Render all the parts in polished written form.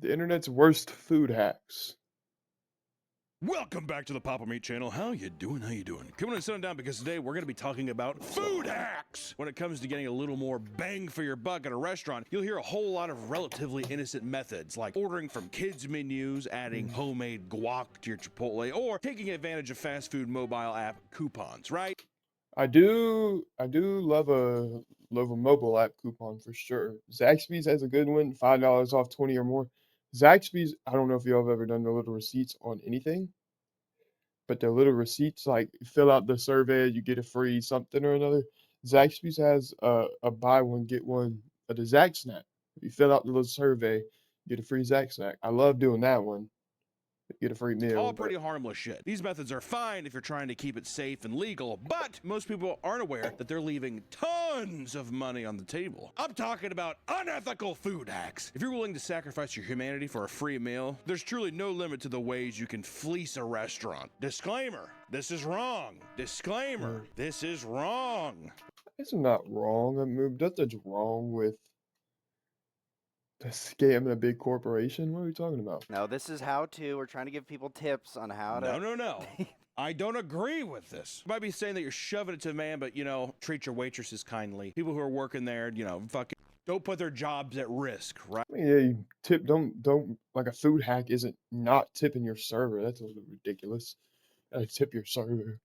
The internet's worst food hacks. Welcome back to the Papa Meat channel. How you doing? How you doing? Come on and sit down because today we're going to be talking about food hacks. When it comes to getting a little more bang for your buck at a restaurant, you'll hear a whole lot of relatively innocent methods like ordering from kids menus, adding homemade guac to your Chipotle, or taking advantage of fast food mobile app coupons, right? I do love a mobile app coupon for sure. Zaxby's has a good one, $5 off 20 or more. Zaxby's, I don't know if y'all have ever done the little receipts on anything, but the little receipts, like you fill out the survey, you get a free something or another. Zaxby's has a buy one, get one of the Zax snack. If you fill out the little survey, you get a free Zax snack. I love doing that one. Get a free All meal, but pretty harmless shit. These methods are fine if you're trying to keep it safe and legal, but most people aren't aware that they're leaving tons of money on the table. I'm talking about unethical food hacks. If you're willing to sacrifice your humanity for a free meal, there's truly no limit to the ways you can fleece a restaurant. Disclaimer, this is wrong. Disclaimer, this is wrong. it's not wrong. I mean, nothing's wrong with scamming a big corporation. What are we talking about? No, this is how to. We're trying to give people tips on how to. No. I don't agree with this. You might be saying that you're shoving it to a man, but, you know, treat your waitresses kindly. People who are working there, you know, fucking don't put their jobs at risk, right? I mean, yeah, you tip. Don't like a food hack isn't not tipping your server. That's a little ridiculous. Tip your server.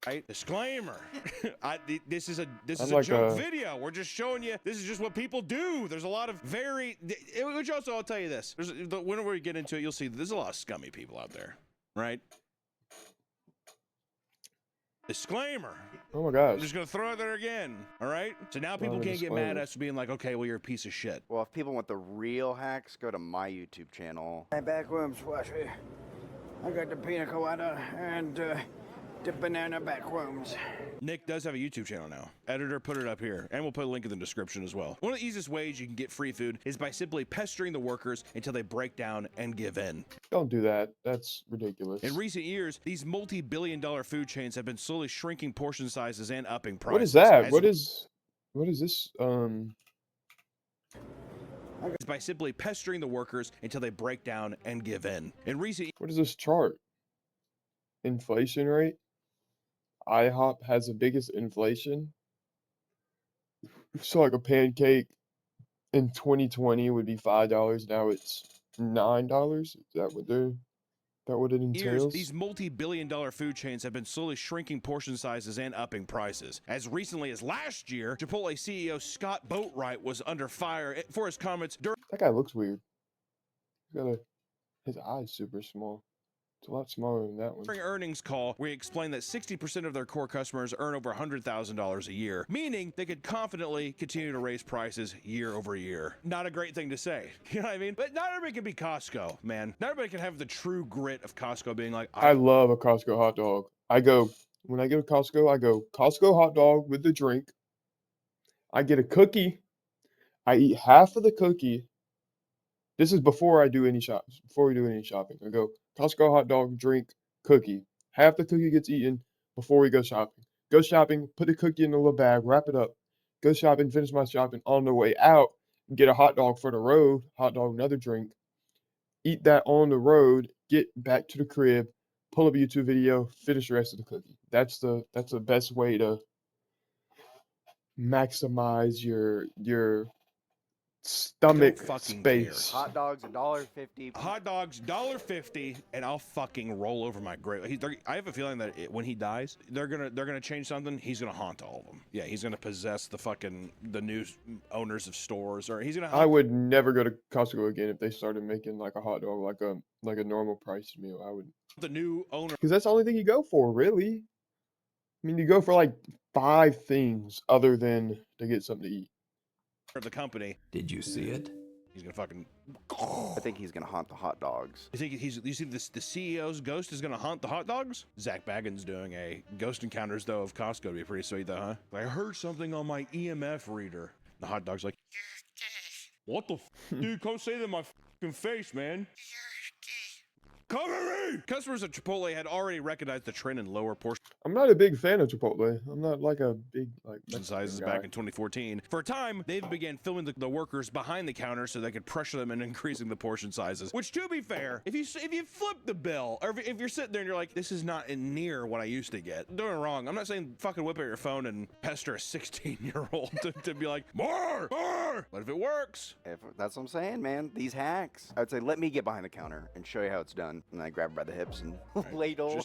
Right? Disclaimer. This is I'm a like joke video. We're just showing you this is just what people do. There's a lot of which also I'll tell you this. Whenever we get into it, you'll see there's a lot of scummy people out there, right? Disclaimer. oh my I'm gosh. just gonna throw it there again. All right. So now people Well, can't get mad disclaimer. at us for being like, okay, well you're a piece of shit. Well, if people want the real hacks, go to my YouTube channel. My back rooms, Flushy. I got the pina colada and the banana back rooms. Nick does have a YouTube channel now. Editor, put it up here, and we'll put a link in the description as well. One of the easiest ways you can get free food is by simply pestering the workers until they break down and give in. Don't do that. That's ridiculous. In recent years, these multi-billion-dollar food chains have been slowly shrinking portion sizes and upping prices. What is that? as What is this? by simply pestering the workers until they break down and give in. In recent What is this chart? Inflation rate? IHOP has the biggest inflation. So like a pancake in 2020 would be $5. Now it's $9. Is that what it years, entails? these multi-billion-dollar food chains have been slowly shrinking portion sizes and upping prices. As recently as last year, Chipotle CEO Scott Boatwright was under fire for his comments during That guy looks weird. His eyes super small. It's a lot smaller than that one. earnings call where he explained that 60% of their core customers earn over $100,000 a year, meaning they could confidently continue to raise prices year over year. Not a great thing to say, you know what I mean? But not everybody can be Costco, man. Not everybody can have the true grit of Costco being like, I love a Costco hot dog. When I go to Costco, I go Costco hot dog with the drink. I get a cookie. I eat half of the cookie. This is before I do any shops. Before we do any shopping, I go Costco hot dog, drink, cookie. Half the cookie gets eaten before we go shopping. Go shopping, put the cookie in a little bag, wrap it up. Go shopping, finish my shopping. On the way out, get a hot dog for the road, hot dog, another drink. Eat that on the road. Get back to the crib, pull up a YouTube video, finish the rest of the cookie. That's the best way to maximize your stomach fucking care. space. Hot dogs $1.50. hot dogs $1.50 and I'll fucking roll over my grave. I have a feeling that when he dies, they're gonna change something. He's gonna haunt all of them. Yeah, he's gonna possess the new owners of stores, or he's gonna. I would never go to Costco again if they started making like a hot dog like a normal priced meal. I would, the new owner because that's the only thing you go for, really. I mean, you go for like 5 things other than to get something to eat. of the company. Did you see it? He's gonna fucking. I think he's gonna haunt the hot dogs. You think you see this? The CEO's ghost is gonna haunt the hot dogs. Zach Baggins doing a ghost encounters though of Costco would be pretty sweet though, huh? I heard something on my EMF reader. The hot dog's like, what the dude? Come say that in my fucking face, man. Cover me! Customers at Chipotle had already recognized the trend in lower portion I'm not a big fan of Chipotle. I'm not like a big Mexican sizes guy. back in 2014. For a time, they even began filming the workers behind the counter so they could pressure them into increasing the portion sizes. Which, to be fair, if you flip the bill, or if you're sitting there and you're like, this is not near what I used to get. Don't get me wrong. I'm not saying fucking whip out your phone and pester a 16-year-old to be like, more. But if it works, That's what I'm saying, man. These hacks. I would say, let me get behind the counter and show you how it's done. And I grab her by the hips and ladle.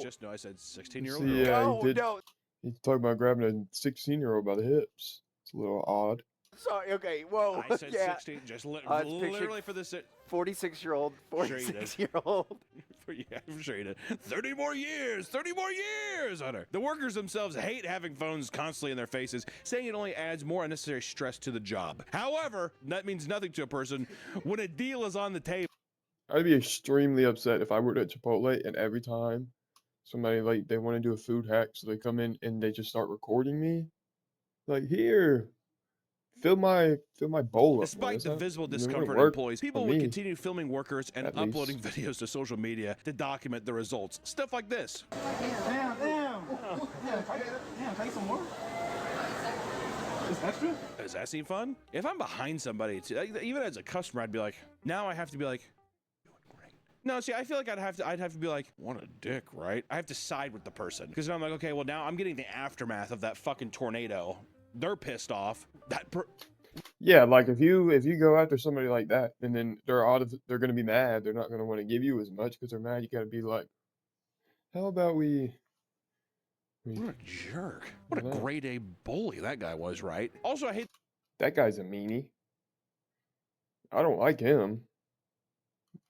just know I said 16-year-old. See, yeah, No, he did. no. He's talking about grabbing a 16-year-old by the hips. It's a little odd. Sorry. Okay. Whoa. I said yeah. 16. Just it's literally for this. 46-year-old. Sure you did. 46-year-old. Yeah, I'm sure you did. 30 more years, Hunter. The workers themselves hate having phones constantly in their faces, saying it only adds more unnecessary stress to the job. However, that means nothing to a person when a deal is on the table. I'd be extremely upset if I worked at Chipotle and every time somebody they want to do a food hack, so they come in and they just start recording me. Like, here, fill my bowl up. Despite the visible it wouldn't discomfort work employees, for people would me, continue filming workers and at uploading least. videos to social media to document the results. Stuff like this. Damn. Damn, take some more. It's extra? Does that seem fun? If I'm behind somebody, even as a customer, I'd be like, now I have to be like, doing great. No, see, I feel like I'd have to be like, what a dick, right? I have to side with the person because I'm like, okay, well now I'm getting the aftermath of that fucking tornado. They're pissed off. Yeah, like if you go after somebody like that, and then they're gonna be mad. They're not gonna want to give you as much because they're mad. You gotta be like, how about we What a jerk. What a I know. grade A bully that guy was, right? Also, I hate That guy's a meanie. I don't like him.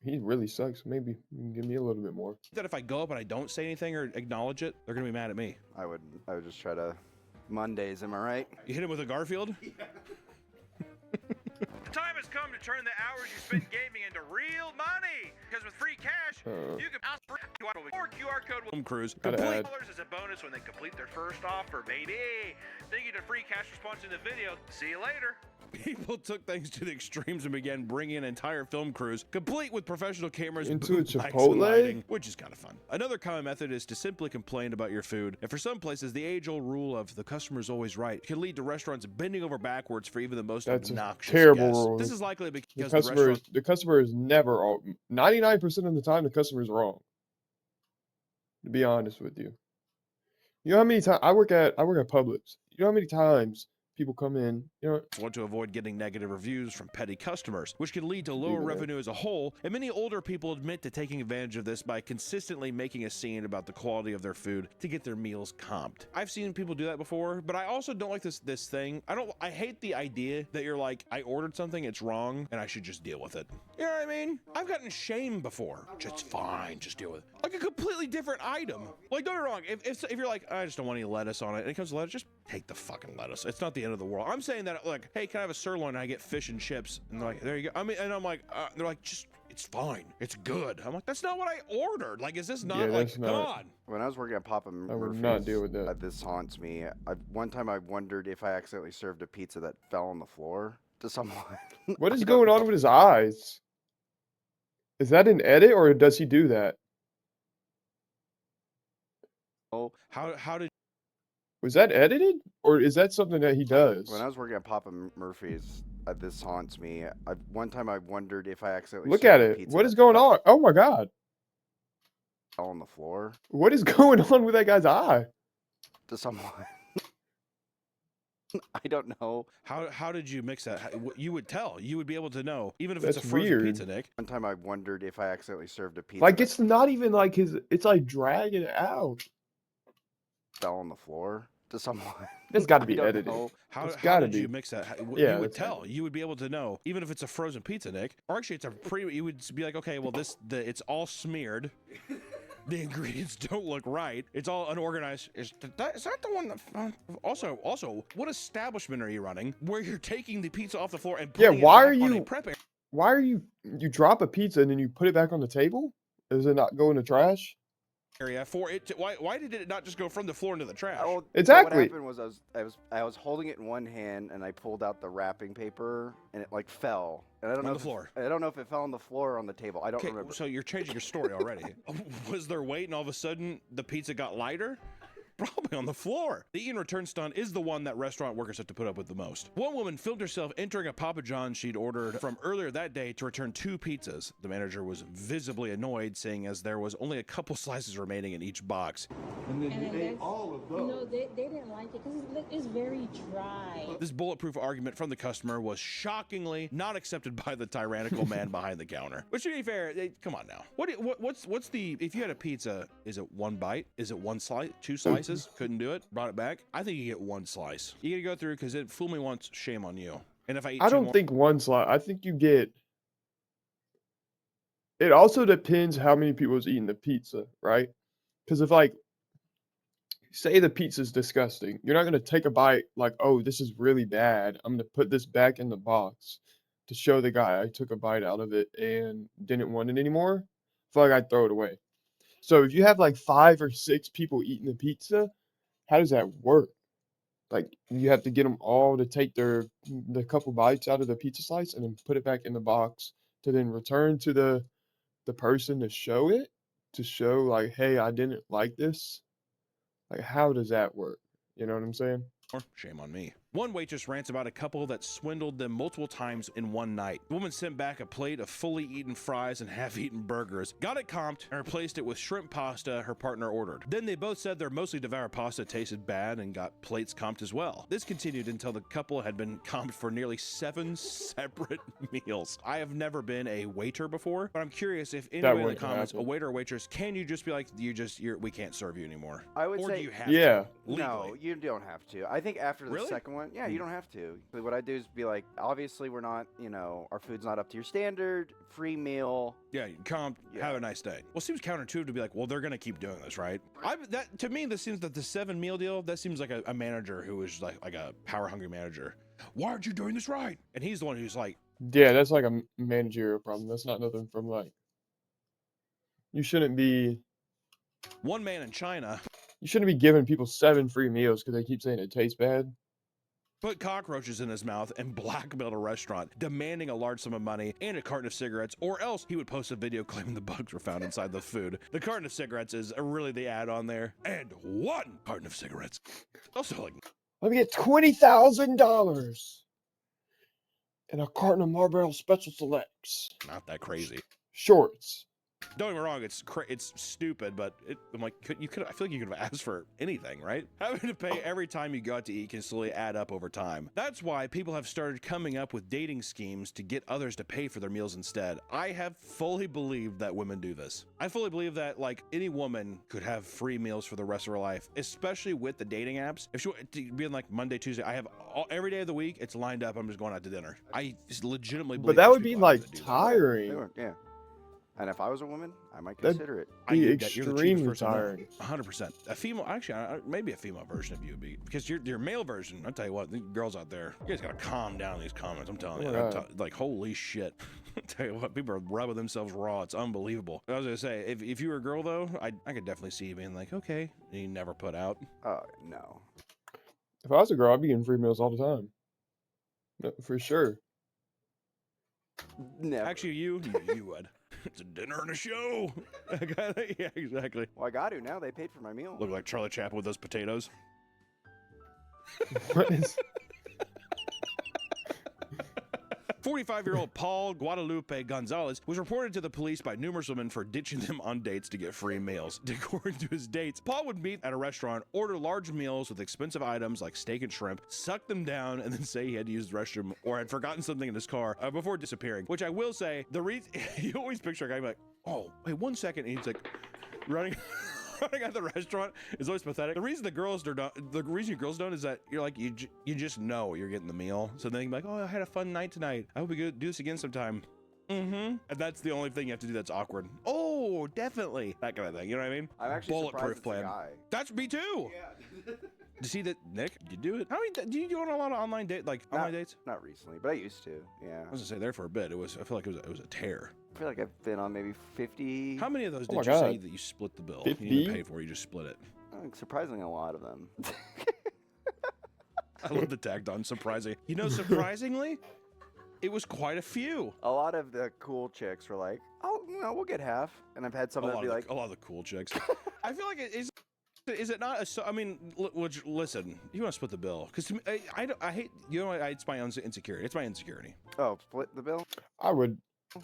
He really sucks. Maybe you can give me a little bit more. that if I go up and I don't say anything or acknowledge it, they're gonna be mad at me. I would just try to Mondays. Am I right? You hit him with a Garfield? The time has come to turn the hours you spend gaming into real money. Because with free cash, you can or QR code will cruise. Gotta Complete add. dollars as a bonus when they complete their first offer, baby. Thank you to free cash for sponsoring the video. See you later. People took things to the extremes and began bringing in entire film crews, complete with professional cameras, Into boom a mics, and Chipotle? lighting, which is kind of fun. Another common method is to simply complain about your food. And for some places, the age-old rule of the customer is always right can lead to restaurants bending over backwards for even the most That's a obnoxious terrible guests. rule. This is likely The because customer is never 99% of the time the customer is wrong. To be honest with you. You know how many times I work at Publix. You know how many times people come in, want to avoid getting negative reviews from petty customers, which can lead to lower Leave it there. revenue as a whole, and many older people admit to taking advantage of this by consistently making a scene about the quality of their food to get their meals comped. I've seen people do that before, but I also don't like this thing. I hate the idea that you're like, I ordered something, it's wrong, and I should just deal with it. You know what I mean? I've gotten shamed before. Just fine, just deal with it. Like a completely different item. Like, don't get me wrong, if you're like, I just don't want any lettuce on it, and it comes to lettuce, just take the fucking lettuce. It's not the end of the world. I'm saying that, like, hey, can I have a sirloin and I get fish and chips? And they're like, there you go. I mean, and I'm like, they're like, just, it's fine. It's good. I'm like, that's not what I ordered. Like, is this not, Yeah, like, that's not- come on. When I was working at Papa I would Murphy's, not deal with that. This haunts me. One time I wondered if I accidentally served a pizza that fell on the floor to someone. What is I don't going on with his eyes? Is that an edit or does he do that? know. How did Was that edited or is that something that he does? When I was working at Papa Murphy's, this haunts me. One time I wondered if I accidentally Look served at a it. pizza What is that going on? Oh my God. fell on the floor What is going on with that guy's eye? to someone. I don't know. how did you mix that? You would tell. You would be able to know, even if it's That's a frozen weird. pizza, Nick. One time I wondered if I accidentally served a pizza Like that it's not even like it's like dragging it out. fell on the floor to someone. It's got to I be don't edited. know. How It's gotta did you be. mix that? Yeah, You would that's tell. edited. You would be able to know, even if it's a frozen pizza, Nick. Or actually, it's a pretty. You would be like, okay, well, it's all smeared. The ingredients don't look right. It's all unorganized. Is that the one that? Also, what establishment are you running where you're taking the pizza off the floor and Yeah, putting why it are back on a you- prep area? Why are you drop a pizza and then you put it back on the table? Does it not go in the trash? area for it to, why did it not just go from the floor into the trash? Oh, so Exactly. what happened was I was holding it in one hand and I pulled out the wrapping paper and it like fell. And I don't On know the if floor. I don't know if it fell on the floor or on the table. I don't Okay, remember. so you're changing your story already. Was there weight and all of a sudden the pizza got lighter? Probably on the floor. The Ian return stunt is the one that restaurant workers have to put up with the most. One woman filmed herself entering a Papa John's she'd ordered from earlier that day to return 2 pizzas. The manager was visibly annoyed, saying as there was only a couple slices remaining in each box. And then you ate that's- all of those. No, they didn't like it because it's very dry. This bulletproof argument from the customer was shockingly not accepted by the tyrannical man behind the counter. Which, to be fair, come on now. What's the, if you had a pizza, is it 1 bite? Is it 1 slice? 2 slices? Couldn't do it? Brought it back? I think you get 1 slice. You gotta go through because it fooled me once, shame on you. And if I eat I 2 don't more, think 1 slice. I think you get. It also depends how many people's eating the pizza, right? Because if like, say the pizza's disgusting, you're not gonna take a bite like, oh, this is really bad. I'm gonna put this back in the box to show the guy I took a bite out of it and didn't want it anymore. I feel like I'd throw it away. So if you have like 5 or 6 people eating the pizza, how does that work? Like you have to get them all to take the couple bites out of the pizza slice and then put it back in the box to then return to the person to show it, to show like, hey, I didn't like this. Like how does that work? You know what I'm saying? shame on me. One waitress rants about a couple that swindled them multiple times in one night. The woman sent back a plate of fully eaten fries and half-eaten burgers, got it comped, and replaced it with shrimp pasta her partner ordered. Then they both said their mostly devoured pasta tasted bad and got plates comped as well. This continued until the couple had been comped for nearly 7 separate meals. I have never been a waiter before, but I'm curious if anybody in the wouldn't comments, a happen. waiter or waitress, can you just be like, we can't serve you anymore? I would Or say do you have Yeah. to? Legally? no, you don't have to. I think after the Really? second one, yeah, you don't have to. But what I do is be like, obviously we're not, our food's not up to your standard. Free meal. Yeah, you comp, Yeah. have a nice day. Well, it seems counterintuitive to be like, well, they're gonna keep doing this, right? That to me, this seems that the 7 meal deal. That seems like a manager who is like a power hungry manager. Why aren't you doing this right? And he's the one who's like, Yeah, that's like a managerial problem. That's not nothing from like. You shouldn't be. one man in China You shouldn't be giving people 7 free meals because they keep saying it tastes bad. put cockroaches in his mouth and blackmailed a restaurant, demanding a large sum of money and a carton of cigarettes, or else he would post a video claiming the bugs were found inside the food. The carton of cigarettes is really the add-on there. And 1 carton of cigarettes. Also, like, Let me get $20,000 and a carton of Marlboro Special Selects not that crazy. shorts. Don't get me wrong, it's stupid, but I'm like, I feel like you could have asked for anything, right? Having to pay every time you go out to eat can slowly add up over time. That's why people have started coming up with dating schemes to get others to pay for their meals instead. I have fully believed that women do this. I fully believe that like any woman could have free meals for the rest of her life, especially with the dating apps. If she being like Monday, Tuesday, I have every day of the week, it's lined up. I'm just going out to dinner. I just legitimately believe But that there's would be people out there like that do that. tiring. Yeah. And if I was a woman, I might That'd consider it. I Be get that. You're the cheapest extremely person I know. tiring. 100%. A female, actually, maybe a female version of you would be, because your male version, I'll tell you what, the girls out there, you guys gotta calm down these comments. I'm telling you, Oh, God. like, holy shit. I'll tell you what, people are rubbing themselves raw. It's unbelievable. I was gonna say, if you were a girl though, I could definitely see you being like, okay, and you never put out. Oh, no. If I was a girl, I'd be getting free meals all the time. No, for sure. Never. Actually, you would. It's a dinner and a show. Yeah, exactly. Well, I got to now. They paid for my meal. Look like Charlie Chaplin with those potatoes. What is? 45-year-old Paul Guadalupe Gonzalez was reported to the police by numerous women for ditching them on dates to get free meals. According to his dates, Paul would meet at a restaurant, order large meals with expensive items like steak and shrimp, suck them down, and then say he had to use the restroom or had forgotten something in his car before disappearing. Which I will say, the reason you always picture a guy like, oh, wait, 1 second, and he's like running. Running at the restaurant is always pathetic. The reason you girls don't is that you're like you just know you're getting the meal, so then you can be like, oh, I had a fun night tonight. I hope we could do this again sometime. And that's the only thing you have to do that's awkward. Oh, definitely that kind of thing. You know what I mean? I'm actually Bulletproof surprised it's a plan. guy. That's me too. Yeah. To see that, Nick, you do it. How many do you go on a lot of online online dates? Not recently, but I used to. Yeah. I was gonna say there for a bit. I feel like it was a tear. I feel like I've been on maybe 50. How many of those Oh my did you say God. that you split the bill? 50? You didn't pay for, you just split it. Surprisingly, a lot of them. I love the tagged on surprising. You know, surprisingly, it was quite a few. A lot of the cool chicks were like, "Oh, no, we'll get half," and I've had some that be like, A lot of the cool chicks. I feel like is it not? I mean, listen, you want to split the bill because I hate, you know, it's my own insecurity. It's my insecurity. "Oh, split the bill." I would.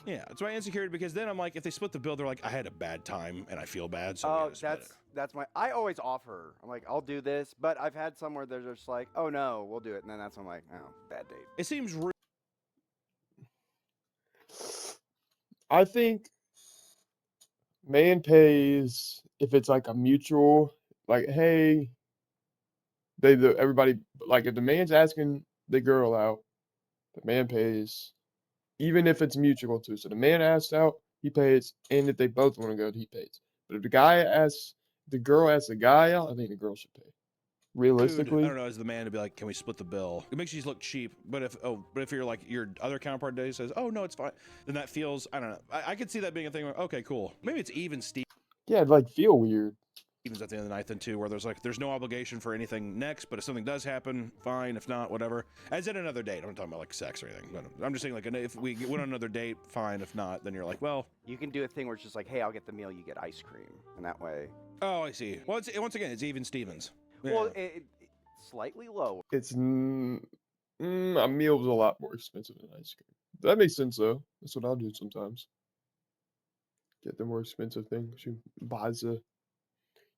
Yeah, it's my insecurity because then I'm like, if they split the bill, they're like, I had a bad time and I feel bad, so we Oh, gotta split that's my. I always offer. I'm like, "I'll do this," but I've had some where they're just like, "Oh no, we'll do it," and then that's when I'm like, "Oh, bad date." It seems I think man pays if it's like a mutual, like, hey, everybody, like if the man's asking the girl out, the man pays, even if it's mutual too. So the man asks out, he pays, and if they both want to go, he pays. But if the girl asks the guy out, I think the girl should pay. rude, Realistically, I don't know, as the man to be like, can we split the bill? It makes you look cheap. But if you're like your other counterpart day says, oh no, it's fine, then that feels, I don't know. I could see that being a thing where, okay, cool. Maybe it's even yeah, it'd like feel weird. Stevens at the end of the night then too, where there's no obligation for anything next, but if something does happen, fine. If not, whatever. As in another date. I'm not talking about like sex or anything. But I'm just saying like if we went on another date, fine. If not, then you're like, well, You can do a thing where it's just like, "Hey, I'll get the meal, you get ice cream," and that way. oh, I see. Well, once again, it's even Stevens. Well, Yeah. it's slightly low. It's a meal's a lot more expensive than ice cream. That makes sense though. That's what I'll do sometimes. Get the more expensive thing. She buys the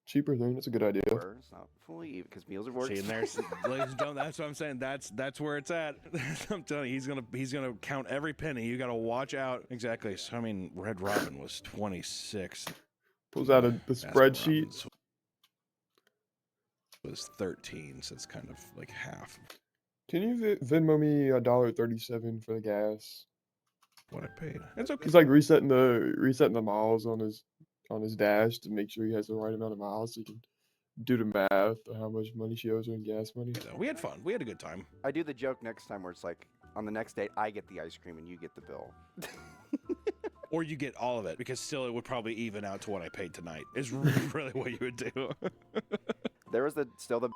cheaper thing. That's a good idea. It's not fully even because meals are more See, and expensive. there's, ladies and gentlemen, that's what I'm saying. That's where it's at. I'm telling you, he's gonna count every penny. You got to watch out. Exactly. So I mean, Red Robin was 26. Pulls out the Baskin spreadsheet. Robbins was 13, so it's kind of like half Can you Venmo me $1.37 for the gas? what I paid. It's okay. He's like resetting the miles on his dash to make sure he has the right amount of miles so he can do the math of how much money she owes her in gas money. We had fun. We had a good time. I do the joke next time where it's like, on the next date, I get the ice cream and you get the bill. Or you get all of it because still it would probably even out to what I paid tonight. Is really what you would do. There was still the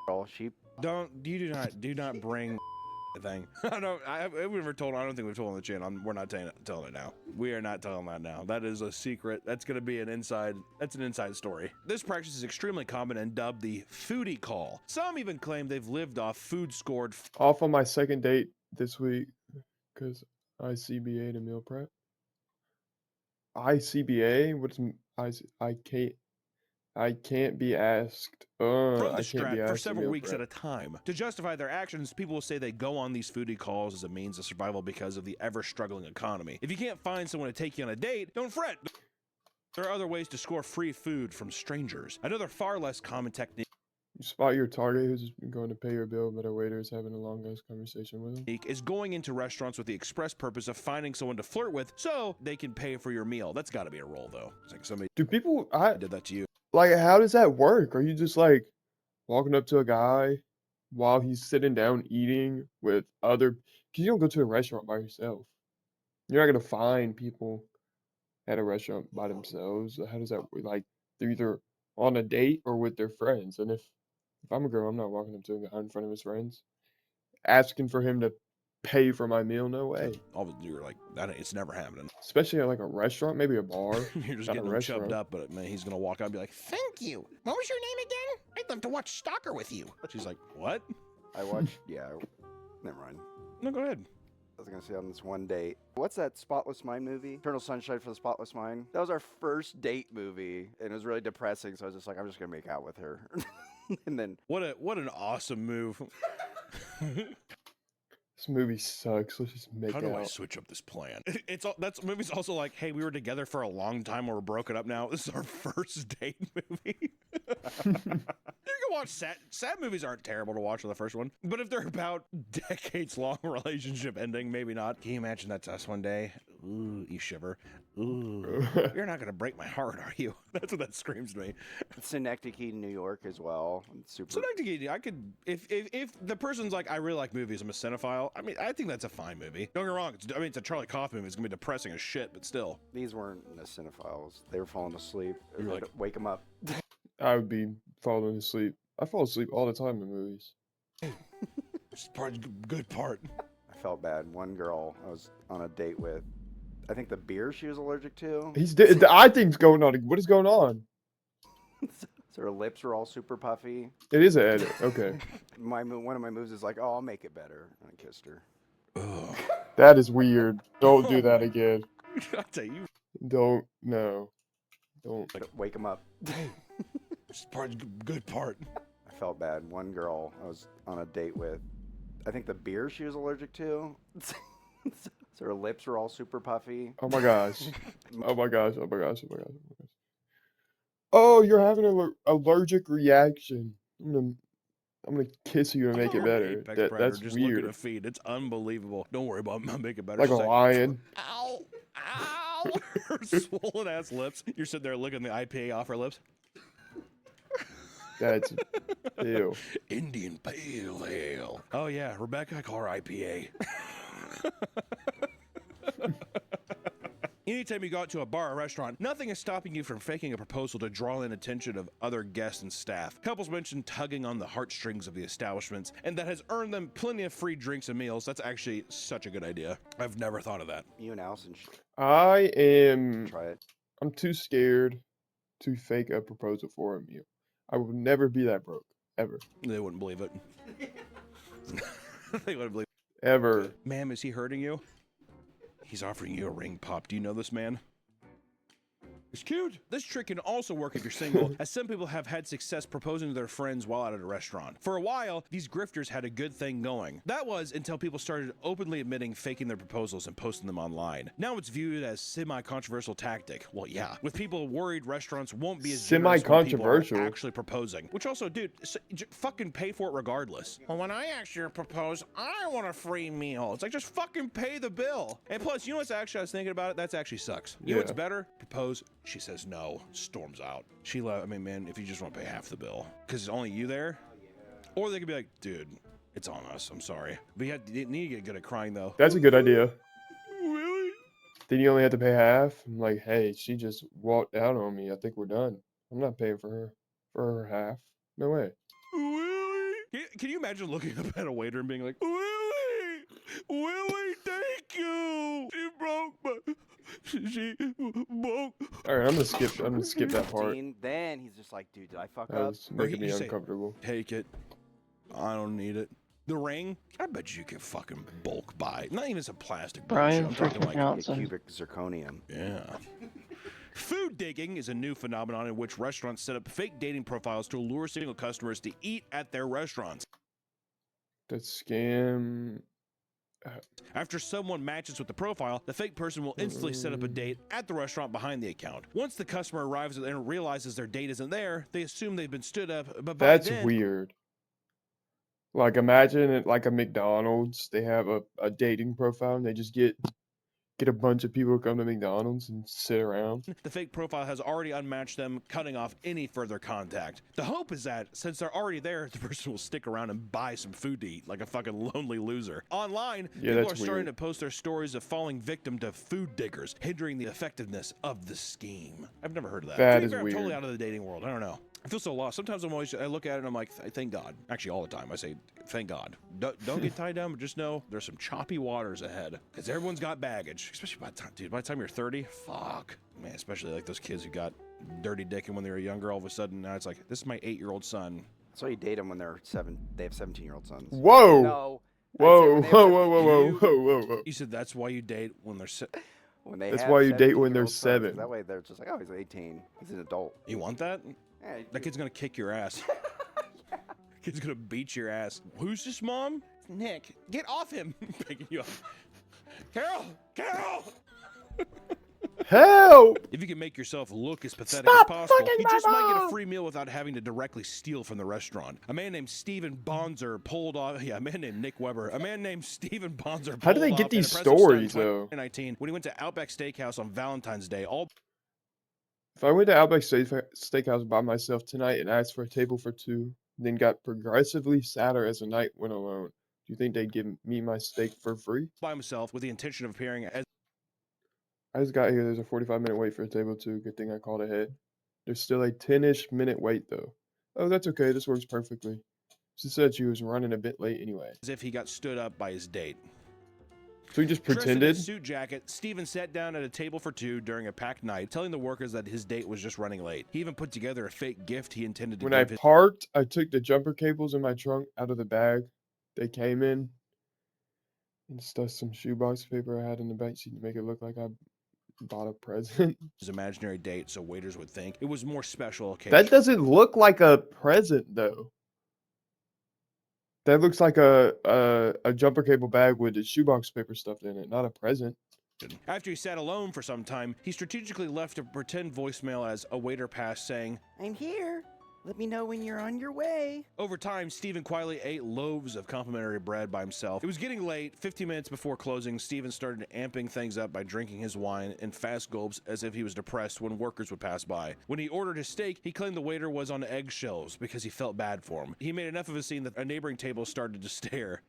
girl. She Do not bring the thing. I don't. We've never told. I don't think we've told on the channel. We're not telling it now. We are not telling that now. That is a secret. That's gonna be an inside. That's an inside story. This practice is extremely common and dubbed the foodie call. Some even claim they've lived off food scored. Off on my second date this week because I CBA'd a meal prep. ICBA? What's I can't be asked. From the I can't be strap for asked to several meal weeks prep. at a time. To justify their actions, people will say they go on these foodie calls as a means of survival because of the ever-struggling economy. If you can't find someone to take you on a date, don't fret. There are other ways to score free food from strangers. Another far less common technique You spot your target who's going to pay your bill, but a waiter is having a long ass conversation with him. is going into restaurants with the express purpose of finding someone to flirt with so they can pay for your meal. That's got to be a role, though. It's like somebody Do people did that to you. like how does that work? Are you just like walking up to a guy while he's sitting down eating with other? Because you don't go to a restaurant by yourself. You're not gonna find people at a restaurant by themselves. How does that work? Like they're either on a date or with their friends. And if I'm a girl, I'm not walking up to a guy in front of his friends asking for him to pay for my meal. No way. You're like, it's never happening. Especially at like a restaurant, maybe a bar. You're just Not a getting them restaurant. chubbed up, but man, he's going to walk out and be like, thank you. What was your name again? I'd love to watch Stalker with you. She's like, what? I watched. Yeah, never mind. No, go ahead. I was gonna say on this one date. What's that Spotless Mind movie? Eternal Sunshine for the Spotless Mind. That was our first date movie, and it was really depressing. So I was just like, I'm just gonna make out with her, and then What an awesome move. This movie sucks. Let's just make How do I out. switch up this plan? That's movie's also like, hey, we were together for a long time or we're broken up now. This is our first date movie. You can watch sad movies aren't terrible to watch on the first one, but if they're about decades-long relationship ending, maybe not. Can you imagine that's us one day? Ooh, you shiver. Ooh, you're not gonna break my heart, are you? That's what that screams to me. Synecdoche, New York, as well. Super. Synecdoche, I could, if the person's like, I really like movies, I'm a cinephile. I mean, I think that's a fine movie. Don't get me wrong. It's a Charlie Kaufman movie. It's gonna be depressing as shit, but still. These weren't the cinephiles. They were falling asleep. You're like- Wake them up. I would be falling asleep. I fall asleep all the time in movies. It's part good part. I felt bad. One girl I was on a date with, I think the beer she was allergic to. I think's going on. What is going on? So her lips were all super puffy. It is an edit. Okay. One of my moves is like, oh, I'll make it better. And I kissed her. Ugh. That is weird. Don't do that again. I tell you, Don't. No. Don't. Wake them up. it's part good part. I felt bad. One girl I was on a date with, I think the beer she was allergic to. So her lips were all super puffy. Oh my gosh. Oh my gosh. Oh my gosh. Oh my gosh. Oh my gosh. Oh, you're having an allergic reaction. I'm gonna kiss you and make it better. Apex Predator, That's just look at weird. a feed. It's unbelievable. Don't worry about it. I'll make it better. Like a She's lion. Ow! Ow! Her swollen ass lips. You're sitting there looking the IPA off her lips. That's ew. Indian Pale Ale. Oh yeah, Rebecca, I call her IPA. Anytime you go out to a bar or restaurant, nothing is stopping you from faking a proposal to draw in attention of other guests and staff. Couples mention tugging on the heartstrings of the establishments, and that has earned them plenty of free drinks and meals. That's actually such a good idea. I've never thought of that. You and Allison should I am. try it. I'm too scared to fake a proposal for a meal. I will never be that broke. Ever. They wouldn't believe it. They wouldn't believe it. Ever. Ma'am, is he hurting you? He's offering you a ring pop. Do you know this man? It's cute. This trick can also work if you're single, as some people have had success proposing to their friends while out at a restaurant. For a while, these grifters had a good thing going. That was until people started openly admitting faking their proposals and posting them online. Now it's viewed as semi-controversial tactic. Well, yeah, with people worried restaurants won't be as generous when people are Semi-controversial? actually proposing. Which also, dude, fucking pay for it regardless. Well, when I actually propose, I want a free meal. It's like, just fucking pay the bill. And plus, you know what's actually, I was thinking about it, that's actually sucks. You know what's Yeah. better? Propose. She says no, storms out. I mean, man, if you just want to pay half the bill, because it's only you there, or they could be like, dude, it's on us. I'm sorry, but you need to get good at crying though. That's a good idea. Really? Then you only have to pay half. I'm like, hey, she just walked out on me. I think we're done. I'm not paying for her half. No way. Really? Can you imagine looking up at a waiter and being like, Willie, Willie, thank you. She broke my. She broke. All right, I'm gonna skip that part. Then he's just like, dude, did I fuck That up? was making me you say- uncomfortable. Take it. I don't need it. The ring? I bet you could fucking bulk buy. Not even some plastic Brian bullshit. I'm talking like, freaking Cubic zirconium. yeah. Food digging is a new phenomenon in which restaurants set up fake dating profiles to lure single customers to eat at their restaurants. That scam. After someone matches with the profile, the fake person will instantly set up a date at the restaurant behind the account. Once the customer arrives and realizes their date isn't there, they assume they've been stood up, but by That's then, weird. Like, imagine it like a McDonald's. They have a dating profile and they just get a bunch of people to come to McDonald's and sit around. the fake profile has already unmatched them, cutting off any further contact. The hope is that, since they're already there, the person will stick around and buy some food to eat, like a fucking lonely loser. Online, Yeah, people are that's starting weird. to post their stories of falling victim to food diggers, hindering the effectiveness of the scheme. I've never heard of that. That To be is fair, I'm totally weird. out of the dating world. I don't know. I feel so lost. Sometimes I look at it and I'm like, thank God. Actually, all the time I say, thank God. Don't get tied down, but just know there's some choppy waters ahead. Because everyone's got baggage, especially by the time you're 30. Fuck. Man, especially like those kids who got dirty dicking when they were younger. All of a sudden, now it's like, this is my 8-year-old son. So you date them when they're 7. They have 17-year-old sons. Whoa! No. I said Whoa! when they Whoa! have Whoa! Whoa! Whoa! 17 Whoa! Whoa! Whoa! You said that's why you date when they're When they That's have why you date when they're 17-year-old sons, 7. That way they're just like, oh, he's 18. He's an adult. You want that? Yeah, That kid's gonna kick your ass. Kid's gonna beat your ass. Who's this, mom? Nick. Get off him. Picking you up. Carol! Carol! Help! If you can make yourself look as pathetic Stop as possible, fucking you my just might get a mom! free meal without having to directly steal from the restaurant. A man named Steven Bonzer pulled off. Yeah, a man named Nick Weber. A man named Steven Bonzer pulled How do they get off an these impressive stunt in stories, though? 2019 when he went to Outback Steakhouse on Valentine's Day. All If I went to Outback Steakhouse by myself tonight and asked for a table for two, then got progressively sadder as the night went along, do you think they'd give me my steak for free? by himself with the intention of appearing as I just got here. There's a 45-minute wait for a table two. Good thing I called ahead. There's still a 10-ish minute wait, though. Oh, that's okay. This works perfectly. She said she was running a bit late anyway. if he got stood up by his date. So he just Dressed in pretended? his suit jacket, Steven sat down at a table for two during a packed night, telling the workers that his date was just running late. He even put together a fake gift he intended to When I give his parked, I took the jumper cables in my trunk out of the bag they came in and stuffed some shoebox paper I had in the back seat to make it look like I bought a present. imaginary date so waiters would think it was more special occasion. That doesn't look like a present, though. That looks like a jumper cable bag with the shoebox paper stuffed in it, not a present. After he sat alone for some time, he strategically left a pretend voicemail as a waiter passed saying, I'm here. Let me know when you're on your way. over time, Steven quietly ate loaves of complimentary bread by himself. It was getting late. 15 minutes before closing, Steven started amping things up by drinking his wine in fast gulps as if he was depressed when workers would pass by. When he ordered his steak, he claimed the waiter was on eggshells because he felt bad for him. He made enough of a scene that a neighboring table started to stare.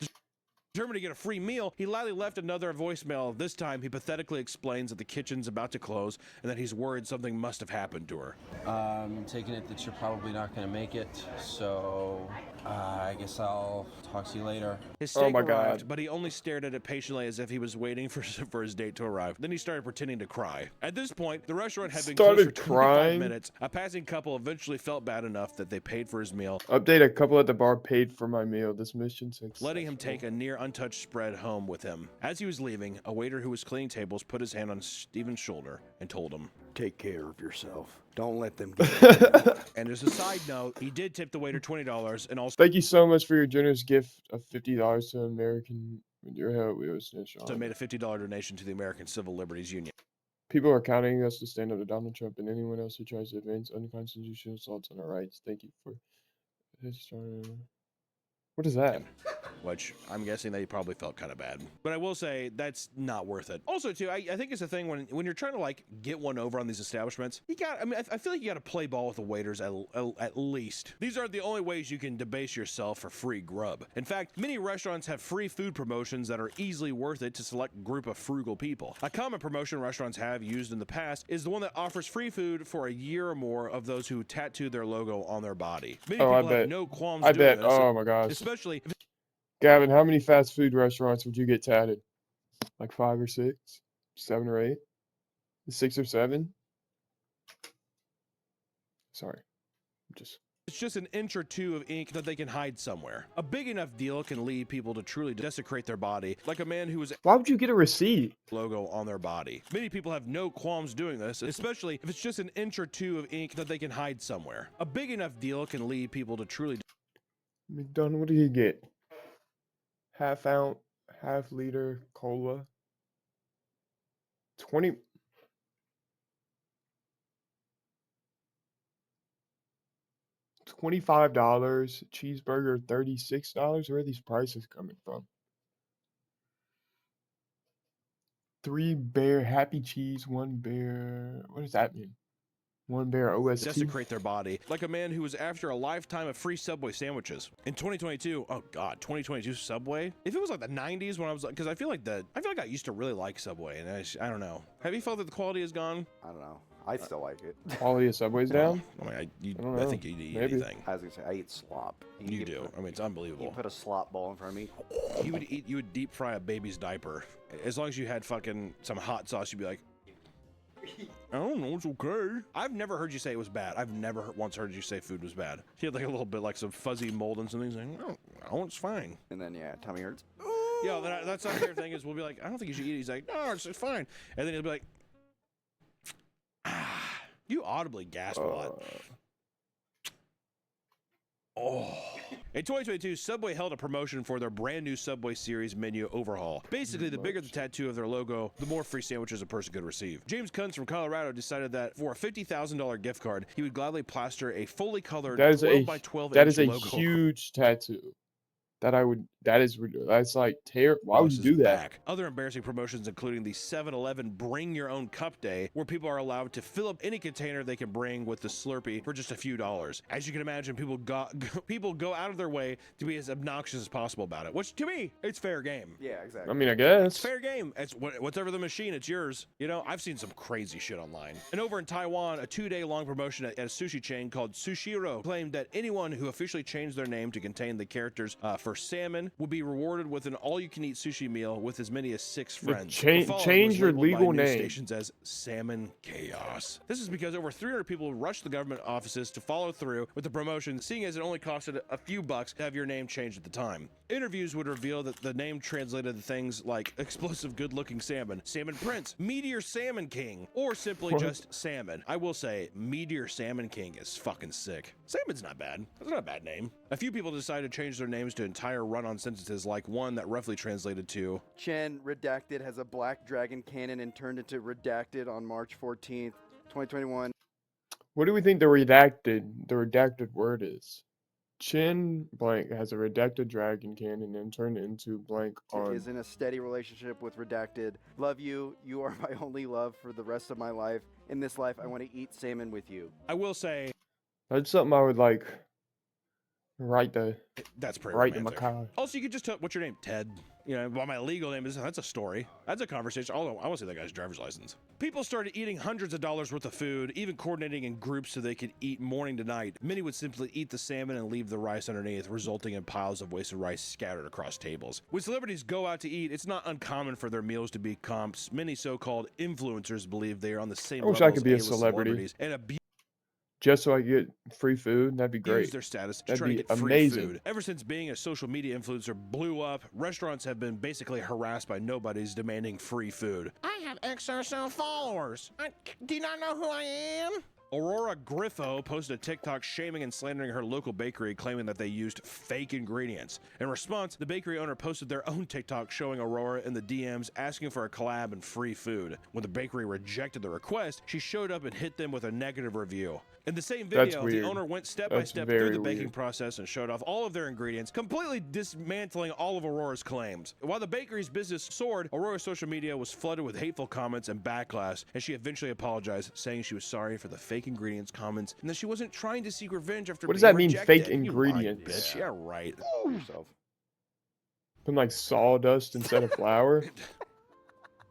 Determined to get a free meal, he loudly left another voicemail. This time, he pathetically explains that the kitchen's about to close and that he's worried something must have happened to her. I'm taking it that you're probably not going to make it, so I guess I'll talk to you later. His Oh steak my arrived, God. but he only stared at it patiently as if he was waiting for his date to arrive. Then he started pretending to cry. At this point, the restaurant had been closed for Started 25 crying? minutes. A passing couple eventually felt bad enough that they paid for his meal, Update: a couple at the bar paid for my meal. This mission successful. letting him take a near untouched spread home with him. As he was leaving, a waiter who was cleaning tables put his hand on Steven's shoulder and told him, Take care of yourself. Don't let them get and as a side note, he did tip the waiter $20 and also Thank you so much for your generous gift of $50 to American. With your help, we will snitch on. made a $50 donation to the American Civil Liberties Union. People are counting us to stand up to Donald Trump and anyone else who tries to advance unconstitutional assaults on our rights. Thank you for this. What is that? Which I'm guessing they probably felt kind of bad. But I will say that's not worth it. Also, too, I think it's a thing when you're trying to like get one over on these establishments, I feel like you got to play ball with the waiters at least. These aren't the only ways you can debase yourself for free grub. In fact, many restaurants have free food promotions that are easily worth it to select group of frugal people. A common promotion restaurants have used in the past is the one that offers free food for a year or more of those who tattoo their logo on their body. Many Oh, I people have bet. no qualms I doing bet. this, Oh my gosh. especially if Gavin, how many fast food restaurants would you get tatted? Like 5 or 6? 7 or 8? 6 or 7? Sorry. Just it's just an inch or two of ink that they can hide somewhere. A big enough deal can lead people to truly desecrate their body, like a man who was why would you get a receipt? logo on their body. Many people have no qualms doing this, especially if it's just an inch or two of ink that they can hide somewhere. A big enough deal can lead people to truly McDonald, what did he get? Half ounce, half liter cola. 20. $25, cheeseburger $36. Where are these prices coming from? 3 bear happy cheese, 1 bear. What does that mean? 1 bear OST. desecrate their body, like a man who was after a lifetime of free Subway sandwiches. In 2022, oh god, 2022 Subway? If it was like the 90s when I was like, because I feel like I used to really like Subway, and I don't know. Have you felt that the quality is gone? I don't know. I still like it. Quality of Subway's down. I mean, I don't I know. think you'd eat Maybe. anything. I was gonna say I eat slop. You could do. put- I mean, it's You unbelievable. put a slop bowl in front of me. You would deep fry a baby's diaper. As long as you had fucking some hot sauce, you'd be like, I don't know, it's okay. I've never heard you say it was bad. I've never once heard you say food was bad. He had like a little bit like some fuzzy mold and something. He's like, oh, it's fine. And then yeah, tummy hurts. Yeah, that's our favorite thing is we'll be like, I don't think you should eat it. He's like, no, it's fine. And then he'll be like, you audibly gasp a lot. Oh. In 2022, Subway held a promotion for their brand new Subway Series menu overhaul. Basically, the bigger the tattoo of their logo, the more free sandwiches a person could receive. James Kunz from Colorado decided that for a $50,000 gift card, he would gladly plaster a fully colored That is 12 a by 12 that inch is a logo huge tattoo. That's like why would across you his do that? back. Other embarrassing promotions including the 7-Eleven Bring Your Own Cup Day, where people are allowed to fill up any container they can bring with the Slurpee for just a few dollars. As you can imagine, people go out of their way to be as obnoxious as possible about it, which to me, it's fair game. Yeah, I exactly. mean, I It's guess. fair game. It's whatever the machine, it's yours. You know, I've seen some crazy shit online. And over in Taiwan, a 2-day-long promotion at a sushi chain called Sushiro claimed that anyone who officially changed their name to contain the characters for salmon would be rewarded with an all-you-can-eat sushi meal with as many as 6 friends. The following Change was your labeled by legal news name. stations as salmon chaos. This is because over 300 people rushed the government offices to follow through with the promotion, seeing as it only costed a few bucks to have your name changed at the time. Interviews would reveal that the name translated to things like explosive good-looking salmon, salmon prince, meteor salmon king, or simply just salmon. I will say, meteor salmon king is fucking sick. Salmon's not bad. That's not a bad name. A few people decided to change their names to entire run-on sentences, like one that roughly translated to Chen Redacted has a black dragon cannon and turned into Redacted on March 14th, 2021. What do we think the redacted word is? Chin blank has a redacted dragon cannon and turned into blank on. Is in a steady relationship with Redacted. Love you. You are my only love for the rest of my life. In this life, I want to eat salmon with you. I will say That's something I would like write that's pretty in my romantic. car. Also, you could just tell what's your name, Ted. You know, well, my legal name is. That's a story. That's a conversation. Although I want to see that guy's driver's license. People started eating hundreds of dollars worth of food, even coordinating in groups so they could eat morning to night. Many would simply eat the salmon and leave the rice underneath, resulting in piles of wasted rice scattered across tables. When celebrities go out to eat, it's not uncommon for their meals to be comps. Many so-called influencers believe they are on the same I wish level I could as be a A-list celebrity. celebrities and abuse Just so I get free food, that'd be great. their status to That'd try to be get free amazing. food. Ever since being a social media influencer blew up, restaurants have been basically harassed by nobodies demanding free food. I have XRSL followers. Do you not know who I am? Aurora Griffo posted a TikTok shaming and slandering her local bakery, claiming that they used fake ingredients. In response, the bakery owner posted their own TikTok showing Aurora in the DMs asking for a collab and free food. When the bakery rejected the request, she showed up and hit them with a negative review. In the same That's video, the weird. owner went step by That's step through very the baking weird. process and showed off all of their ingredients, completely dismantling all of Aurora's claims. While the bakery's business soared, Aurora's social media was flooded with hateful comments and backlash, and she eventually apologized, saying she was sorry for the fake ingredients comments and that she wasn't trying to seek revenge after What does being that mean, rejected. fake You lying ingredients? bitch. Yeah, right. Yourself. Putting like sawdust instead of flour.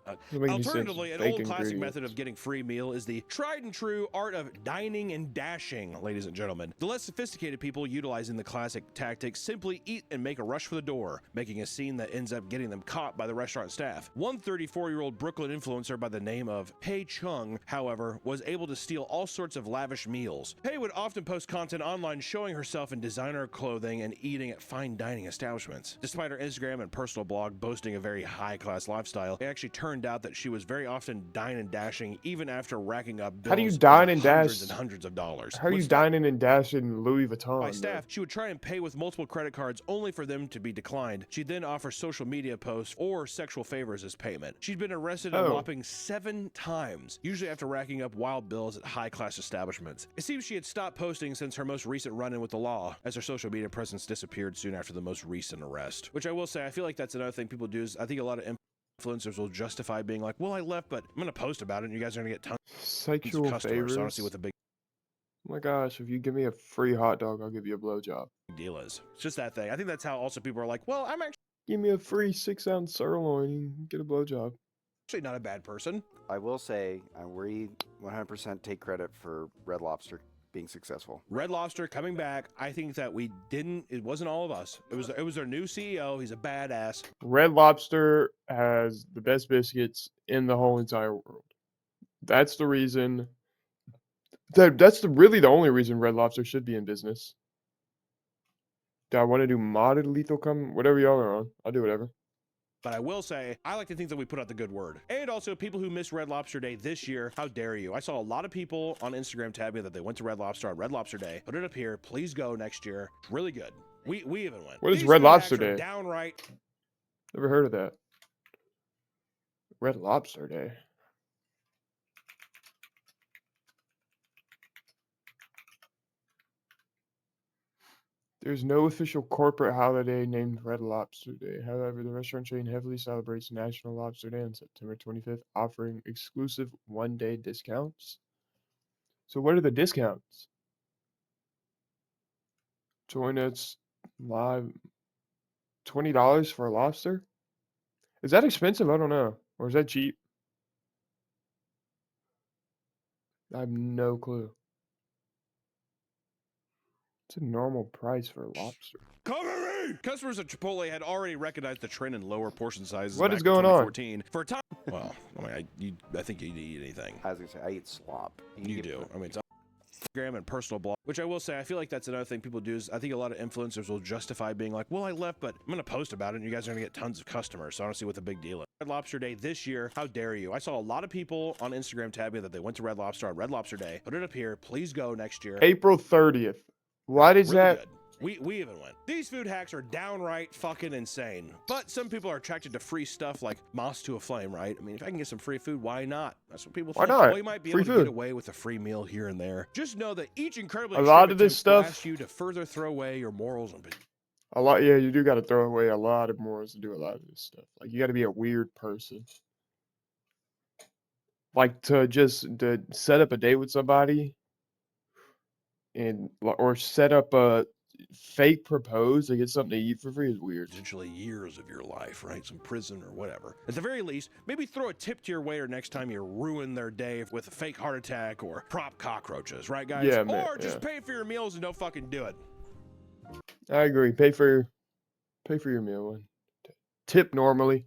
Doesn't make any sense. Alternatively, an Fake old classic ingredients. method of getting free meal is the tried and true art of dining and dashing, ladies and gentlemen. The less sophisticated people utilizing the classic tactic simply eat and make a rush for the door, making a scene that ends up getting them caught by the restaurant staff. One 34-year-old Brooklyn influencer by the name of Pei Chung, however, was able to steal all sorts of lavish meals. Pei would often post content online showing herself in designer clothing and eating at fine dining establishments. Despite her Instagram and personal blog boasting a very high-class lifestyle, it actually turned out that she was very often dining and dashing even after racking up bills How do you over dine and hundreds dash? and hundreds of dollars. How are you When stopped dining and dashing Louis Vuitton? by though? staff, she would try and pay with multiple credit cards only for them to be declined. She'd then offer social media posts or sexual favors as payment. She'd been arrested a Oh. whopping 7 times, usually after racking up wild bills at high-class establishments. It seems she had stopped posting since her most recent run-in with the law, as her social media presence disappeared soon after the most recent arrest. Which I will say, I feel like that's another thing people do is I think a lot of influencers will justify being like, well, I left, but I'm going to post about it and you guys are going to get tons of Sexual customers. favors. So I don't see what the big Oh my gosh, if you give me a free hot dog, I'll give you a blowjob. deal is. It's just that thing. I think that's how also people are like, well, I'm Give me a free 6-ounce sirloin and get a blowjob. actually not a bad person. I will say, we 100% take credit for Red Lobster being successful. Red Lobster coming back. I think that it wasn't all of us. It was their new CEO. He's a badass. Red Lobster has the best biscuits in the whole entire world. That's the reason. That's really the only reason Red Lobster should be in business. Do I want to do modded lethal come? Whatever y'all are on, I'll do whatever. But I will say, I like to think that we put out the good word. And also, people who missed Red Lobster Day this year, how dare you? I saw a lot of people on Instagram tag me that they went to Red Lobster on Red Lobster Day. Put it up here. Please go next year. It's really good. We even went. What is These Red food hacks Lobster are Day? downright. Never heard of that. Red Lobster Day. There's no official corporate holiday named Red Lobster Day. However, the restaurant chain heavily celebrates National Lobster Day on September 25th, offering exclusive one-day discounts. So what are the discounts? Join us live. $20 for a lobster? Is that expensive? I don't know. Or is that cheap? I have no clue. It's a normal price for a lobster. Cover me! Customers at Chipotle had already recognized the trend in lower portion sizes What back is in going on? 2014. For a time, well, I mean, I think you'd eat anything. I was gonna say I eat slop. You do. I mean, it's Instagram and personal blog, which I will say, I feel like that's another thing people do is I think a lot of influencers will justify being like, well, I left, but I'm going to post about it and you guys are going to get tons of customers. So I don't see what the big deal is. Red Lobster Day this year, how dare you? I saw a lot of people on Instagram tag me that they went to Red Lobster on Red Lobster Day. Put it up here. Please go next year. April 30th. Why does Really that? good. We even went. These food hacks are downright fucking insane. But some people are attracted to free stuff like moss to a flame, right? I mean, if I can get some free food, why not? That's what people Why think. not? Well, you might be Free able to food. get away with a free meal here and there. Just know that each incredibly A lot extreme of this attempt will stuff- ask you to further throw away your morals and A lot, yeah, you do got to throw away a lot of morals to do a lot of this stuff. Like, you got to be a weird person. Like, to set up a date with somebody and, or set up a fake propose to get something to eat for free is weird. potentially years of your life, right? Some prison or whatever. At the very least, maybe throw a tip to your waiter next time you ruin their day with a fake heart attack or prop cockroaches, right, guys? Yeah, man, or just yeah. pay for your meals and don't fucking do it. I agree. Pay for your meal and tip normally.